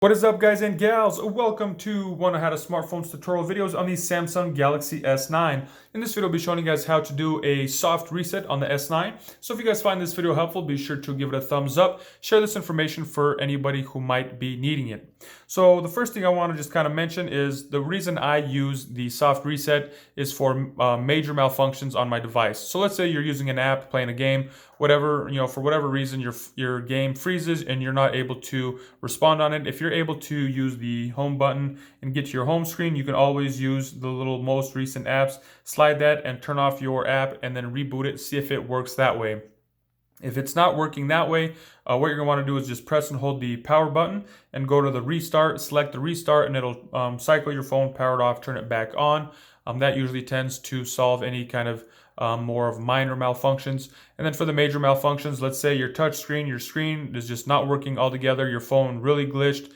What is up, guys and gals? Welcome to one of how to smartphones tutorial videos on the Samsung Galaxy S9. In this video, I'll be showing you guys how to do a soft reset on the S9. So if you guys find this video helpful, be sure to give it a thumbs up. Share this information for anybody who might be needing it. So the first thing I want to just kind of mention is the reason I use the soft reset is for major malfunctions on my device. So let's say you're using an app, playing a game, whatever, for whatever reason your game freezes and you're not able to respond on it. If you're able to use the home button and get to your home screen, you can always use the little most recent apps, slide that and turn off your app and then reboot it, see if it works that way. If it's not working that way, what you're going to want to do is just press and hold the power button and go to the restart, select the restart, and it'll cycle your phone, power it off, turn it back on. That usually tends to solve any kind of more of minor malfunctions. And then for the major malfunctions, let's say your touch screen, your screen is just not working altogether, your phone really glitched,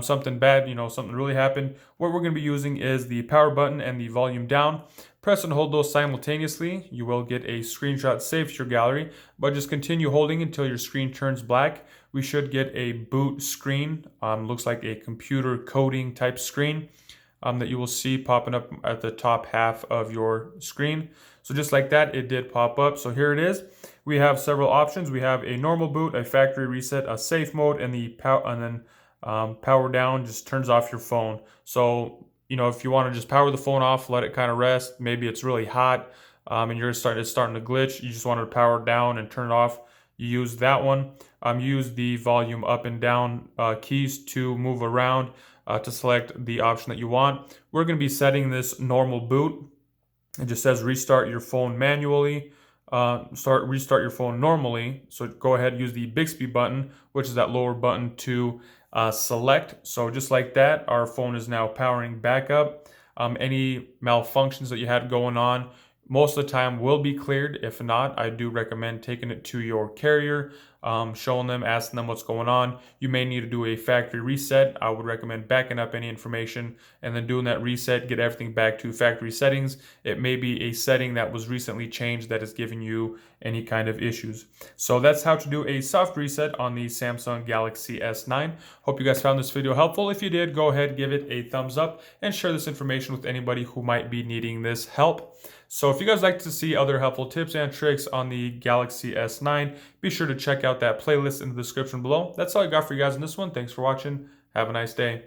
something bad, something really happened. What we're going to be using is the power button and the volume down. Press and hold those simultaneously. You will get a screenshot saved to your gallery, but just continue holding until your screen turns black. We should get a boot screen. Looks like a computer coding type screen that you will see popping up at the top half of your screen. So just like that, it did pop up. So here it is. We have several options. We have a normal boot, a factory reset, a safe mode, and the power down just turns off your phone. So if you want to just power the phone off, let it kind of rest. Maybe it's really hot and it's starting to glitch. You just want to power it down and turn it off. You use that one. Use the volume up and down keys to move around to select the option that you want. We're going to be setting this normal boot. It just says restart your phone manually. Restart your phone normally. So go ahead and use the Bixby button, which is that lower button to select. So just like that, our phone is now powering back up. Any malfunctions that you had going on, most of the time will be cleared. If not, I do recommend taking it to your carrier, showing them, asking them what's going on. You may need to do a factory reset. I would recommend backing up any information and then doing that reset, get everything back to factory settings. It may be a setting that was recently changed that is giving you any kind of issues. So that's how to do a soft reset on the Samsung Galaxy S9. Hope you guys found this video helpful. If you did, go ahead, give it a thumbs up and share this information with anybody who might be needing this help. So if you guys like to see other helpful tips and tricks on the Galaxy S9, be sure to check out that playlist in the description below. That's all I got for you guys in this one. Thanks for watching. Have a nice day.